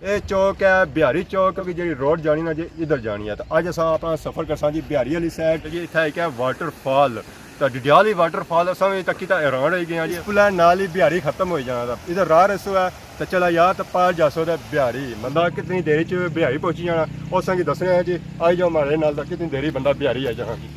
ये चौक है बिहारी चौक की जी रोड जानी ना जी इधर जानी है। तो अज अस अपना सफ़र करसा जी बिहारी वाली साइड जी। इतना एक है वाटरफॉल तो डडियाल वाटरफॉल अस तकी तो हैरान हो गए जी। पुल नाल ही बिहारी खत्म हो जाना इधर राह रसो है तो चला यार तो पार जा सो बिहारी बंदा कितनी देरी च बिहारी पहुंची जाना उस दसने है जी। आई जाओ हमारे नाल कितनी देरी बंदा बिहारी आ जाना जी।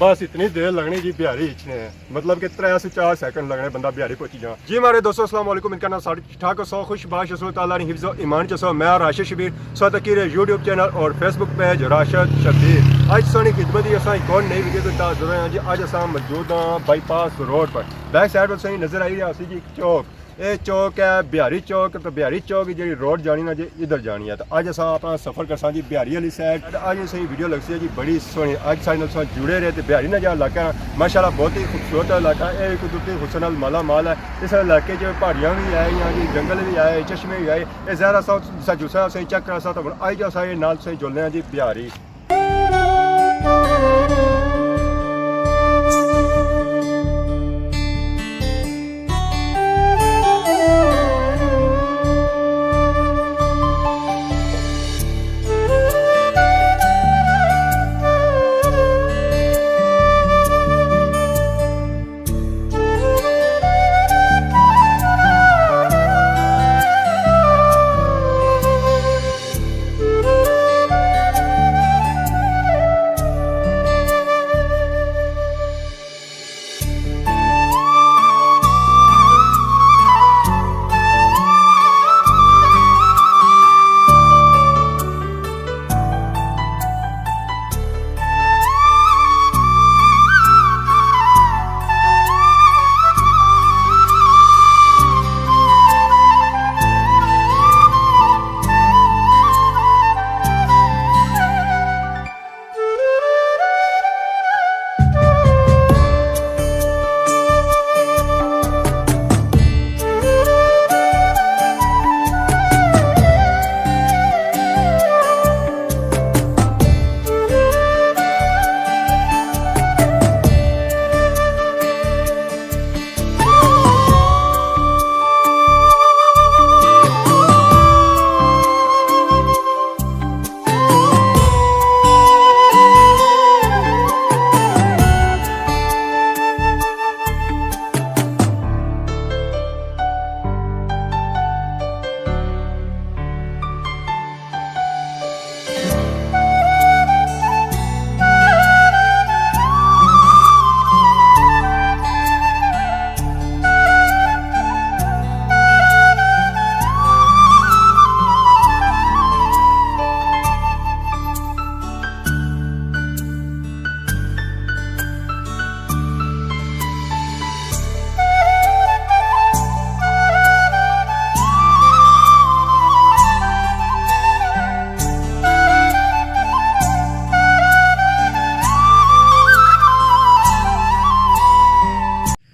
बस इतनी देर लगनी जी बिहारी इच्छने मतलब कि 3 से 4 सेकंड लगने बंदा बिहारी पहुंची जा जी। हमारे दोस्तों अस्सलाम वालेकुम। इनका नाम सारी ठीक ठाक सौ खुश बाश ताला हिफ्ज़ो ईमान चसो। मैं राशिद शबीर सो तकीर यूट्यूब चैनल और फेसबुक पेज राशिद शबीर। आज सोनी खिदमत ही असा एक और नई वीडियो के साथ जुड़े हैं जी। आज असा मौजूद हाँ बाईपास रोड पर बैक साइड पर सही नजर आई रहा जी चौक। ये चौक है बिहारी चौक तो बिहारी चौक की जी रोड जानी ना जी इधर जानी है। तो अज अस अपना सफ़र करसा जी बिहारी वाली साइड। अज सही वीडियो लगती है जी बड़ी सोहनी। अज साढ़े जुड़े रहे तो बिहारी ना जहाँ इलाका है माशाल्लाह बहुत ही खूबसूरत इलाका है। कुदरती हुसन नाल माला माल है। इस इलाके च पहाड़ियाँ भी आए यहाँ जी जंगल भी आए चश्मे भी आए। ये ज़ाहिर सा जूसा सही चेक करा सा तो अज जो अस नाल सही जुड़ने हैं जी बिहारी।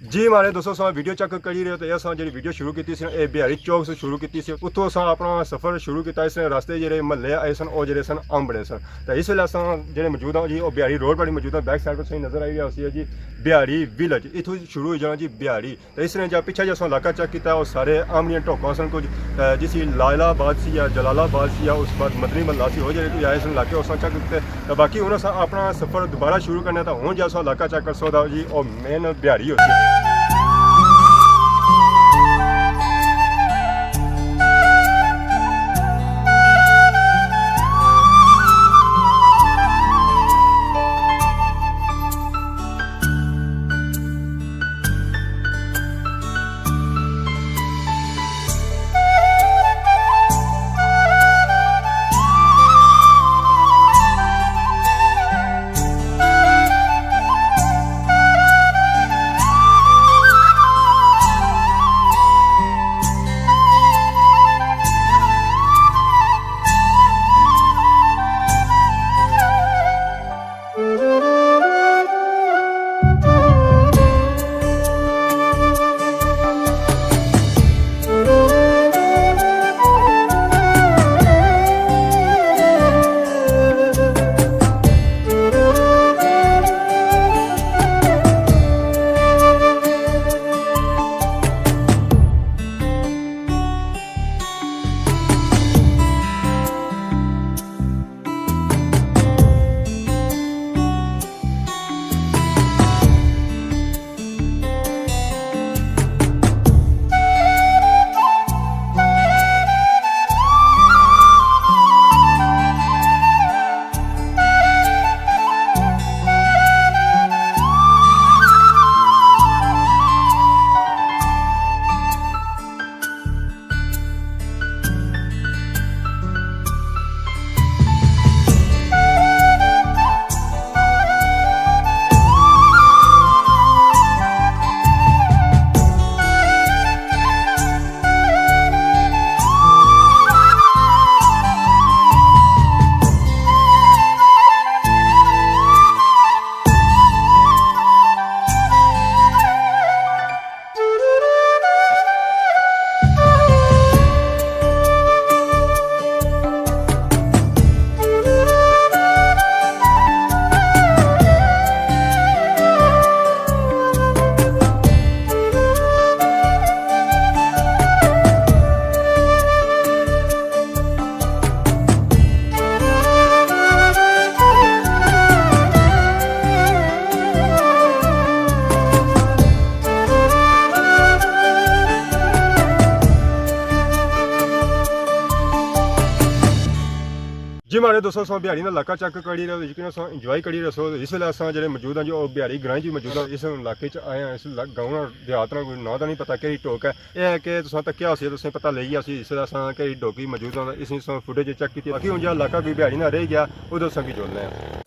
जी हमारे दोस्तों अस वीडियो चेक करी रहे हो तो ये जी वीडियो शुरू की बिहारी चौक से शुरू की उतो अस अपना सफ़र शुरू किया। इस रास्ते जो महल्ले आए सन और जो सन आम बने सन। तो इस वेले जो मौजूद हाँ जी वो बिहारी रोड पर मौजूद है। बैक साइड पर सही नजर आई रहा है जी बिहारी विलेज इतों शुरू हो जाना जी बिहारी। तो इसने जब पिछले जो इलाका चेक किया वो सारे आम दियाँ ढोका सन कुछ जिस लायलाबाद से या जलालाबाद से या उस बाद मदनी महला से हो जाए आए सन इलाके उस चेक किए। तो बाकी हूँ अपना सफ़र दोबारा शुरू करना तो हूँ जो इलाका चेक कर सकता जी और मेन बिहारी होती है। जी मारे दोस्तों असां बिहारी का इलाका चेक करी रहे लेकिन असां इंजॉय करी रहे सो इस वेले असां जेह्ड़े मौजूद हैं जो बिहारी ग्रां च मौजूद हैं इस इलाके च आए हैं इस गाँव देहात ना कोई नां तो नहीं पता केह्ड़ी टोक है यह है कि तुसां तक्केआ असी तुसें पता लेई असी इस वेले असां केह्ड़ी टोकी मौजूद हैं इस फुटेज चेक की बाकी हुण जेह्ड़ा इलाका कोई बिहारी ना रेही गया ओह्दे असां की जोड़ने हैं।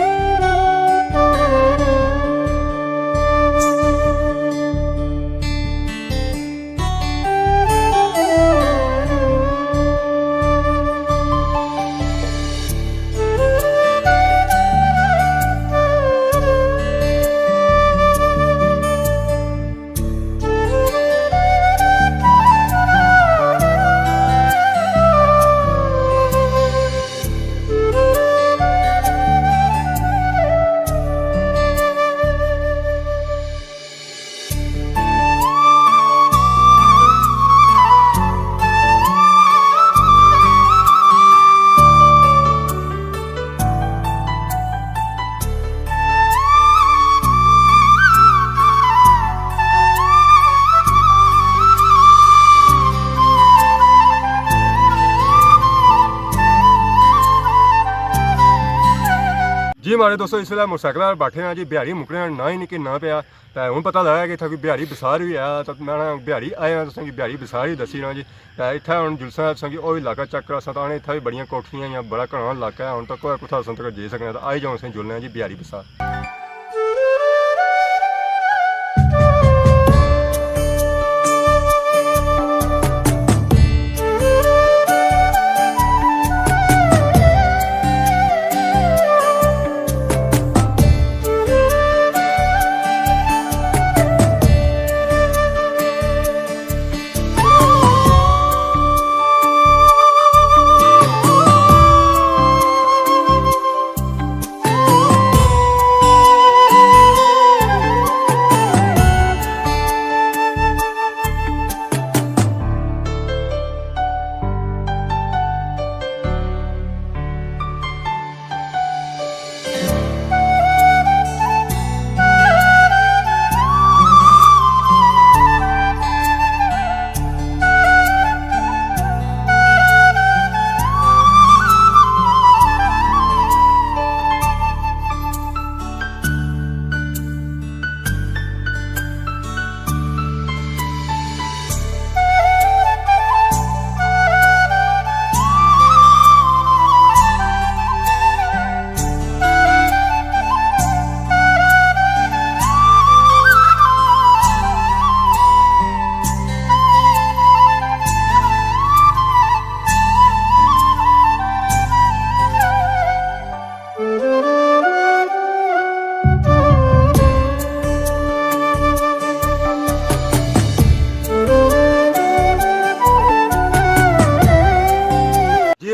जी मारे दोस्तों इस वेले मोटरसाइकिल बैठे हैं जी बिहारी मुकने ना ही कि ना पिया तो हूँ पता लगा कि इतना बिहारी बसार भी है तो मैं बिहारी आया तुसें बिहारी बसार ही दसी ना जी तो इतना हूँ जुलसा तुसें वह इलाका चेक करा असें इतना भी बड़ियां कोठियां या बड़ा घना इलाका है हूँ तक कुछ असें तक जाई सकने तो आई जाओ असें जुलने जी बिहारी बसार।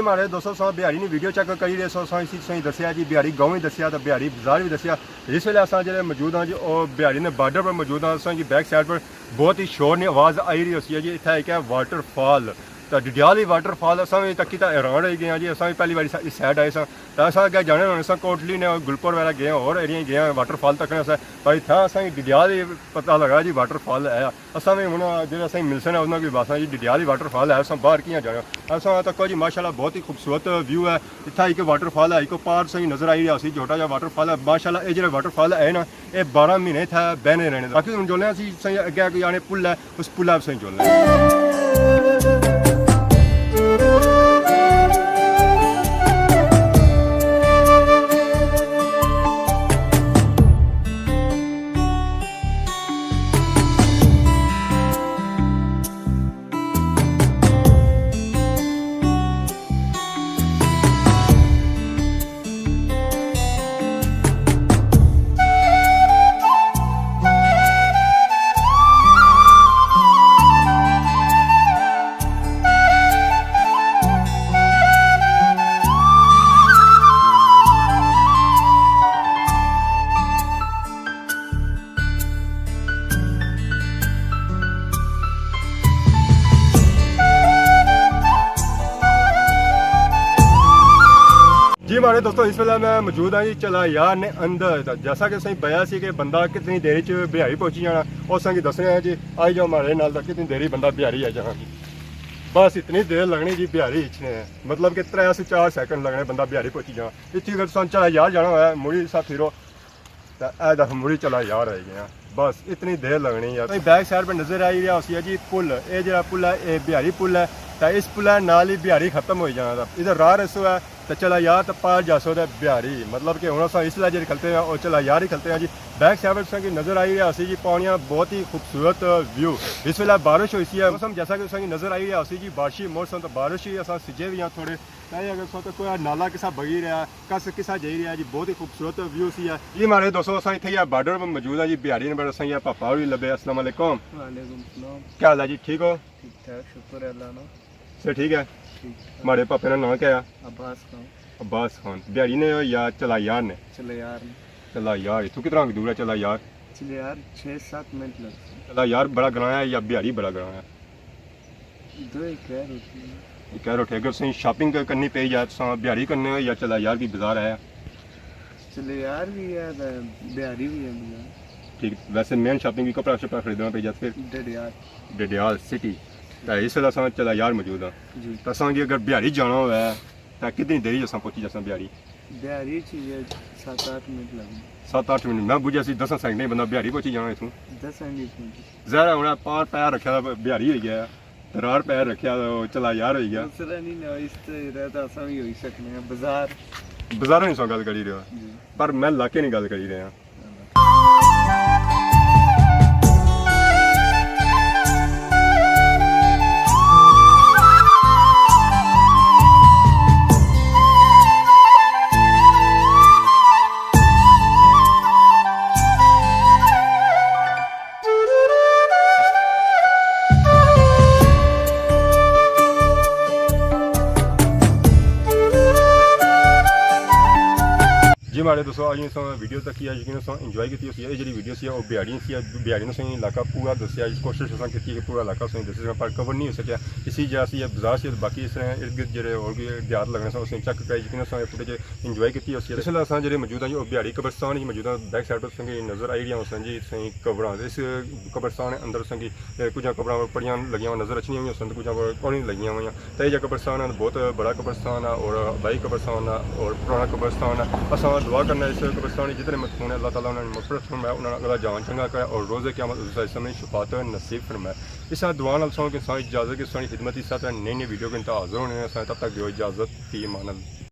हमारे दोस्तों सौ बिहारी ने वीडियो चेक करी रहे सौ इसी तुसें दसिया जी बिहारी गाँव ही दसिया तो बिहारी बाजार भी दसिया जिस वेले असां जेह्ड़े मौजूद हाँ जी और बिहारी ने बार्डर पर मौजूद हाँ असां जी बैक साइड पर बहुत ही शोर ने आवाज़ आई रही होती है जी इतना एक है वाटरफॉल तो डडियाल वाटरफॉल असां भी तक्की तो हैरान रही गए जी असां भी पहली बारी इस साइड आए तो असां अगर जाने असां कोटली ने गुलपुर वगैरह गए और एरिया गए वाटरफॉल तक पर इतना असां डडियाल पता लगा जी वाटरफॉल है असां भी हूँ जो असें मिलसन है उन्होंने भी बस जी डडियाल वाटरफॉल है असां बाहर कियां जाना असां तक जी माशाल्लाह बहुत ही खूबसूरत व्यू है इतना एक वाटरफॉल है एक पार से नजर आई रहा छोटा जहा वाटरफॉल है माशाल्लाह ये जो वाटरफॉल है ना ये 12 महीने था बहने रहने बाकी हम जोलने अगे कोई आने पुल है उस पुल से जोलने। जी हमारे दोस्तों इस वेला मैं मौजूद हाँ जी चलायार ने अंदर जैसा कि सही बया सी कि बंदा कितनी देरी च बिहारी पहुंची जाना और संगी दस रहे हैं जी आई जाओ हमारे नाल कितनी देरी बंदा बिहारी आ जाना जी बस इतनी देर लगनी जी बिहारी इच्छने मतलब कि 3 से 4 सेकंड लगने बंदा बिहारी पहुंची जा इतनी अगर तुम चला यार जाना होया मुड़ी सा फिरो तो ए दफ मुड़ी चला यार आई गया बस इतनी देर लगनी यार बैक साइड पर नजर आई रहा उसी है जी पुल ये जो पुल है ये बिहारी पुल है तो इस पुल है नाल ही बिहारी खत्म हो जाना इधर राह रसो है तो चला यार तो पार जासो तो बिहारी मतलब कि हूँ इसलिए जो खलते हैं और चला यार ही खलते हैं जी बैक साइड की नज़र आई है उसी जी पानियाँ बहुत ही खूबसूरत व्यू इस वेला बारिश हुई है मौसम जैसा कि उसकी नज़र आई है उसी जी बारिशी मौसम तो बारिश ही असा सिजे भी हैं थोड़े चाहे अगर सो तो कोई नाला किसा बगी रहा कस किसा जाई रहा जी बहुत ही खूबसूरत व्यू सी है जी हमारे दोस्तों असा इतने बॉर्डर पर मौजूद है जी बिहारी नंबर असा पापा भी लभे अस्सलाम वालेकुम क्या हाल है जी ठीक हो ठीक ठाक शुक्र अल्लाह से ठीक है हमारे पापे का नाम क्या है अब्बास खान बिहारी ने या चलायार ने चलायार तू कितना दूर है चलायार 6-7 मिनट लगते चलायार बड़ा ग्रां है या बिहारी बड़ा ग्रां है दो ही कह रहे अगर सही शॉपिंग करनी पे या बिहारी करने हो या चलायार की बाजार है चलायार भी है बिहारी भी है ठीक वैसे मेन शॉपिंग की कपड़ा शपड़ा खरीदना पे जाते फिर डडियाल सिटी तो इस वेला अस चलायार मौजूद हाँ तो असा अगर बिहारी जाना हो तो कितनी देरी अस पहुंची जा बिहारी 7-8 मिनट लगने 7-8 मिनट मैं बुझा 10 सेकंड नहीं बंदा बिहारी पहुंची जाना इतों 10 मिनट जहरा हूँ पार पैर रखा बिहारी हो गया रार पैर रखा चलायार हो गया बाजारों नहीं सौ गल करी रहा पर मैं इलाके नहीं गल करी रहा जी हमारे दोस्तों आज वीडियो तक की यकीन इंजॉय की जी वीडियो सी बिहारी सी बिहारी ने सही इलाका पूरा दसिया कोशिश की कि पूरा इलाका सही दस पर कवर नहीं हो सकिया इसी जगह से बाजार से बाकी इस तरह इर्द गिर्द जो और भी देहात लगने से चेक कराई यकीन फुटेज इंजॉय की इसलिए अस जो मौजूद हैं बिहारी कब्रस्तान मौजूद बैक साइड पर नज़र आई रही सन जी सही कबर इस कब्रस्तान अंदर संगी कुछ कबर पड़ियाँ लगिया नज़र अच्छी हुई सन कुछ कौन लगिया हुई तो यह कब्रस्तान बहुत बड़ा कब्रस्तान है और बाई कब्रस्तान है और पुराना कब्रस्तान है असा दुआ करना इस कब्रस्तान जितने मखून है अल्लाह ताला उन्होंने मफरत फरमाए उन्होंने जान चंगा करे और रोज़े क़यामत समय शफात नसीब फरमाए इस दुआ के साथ इजाज़त की सारी खिदमत इस तरह नई नई वीडियो के इंतजार हाजिर होने तब तक जो इजाज़त की मानल।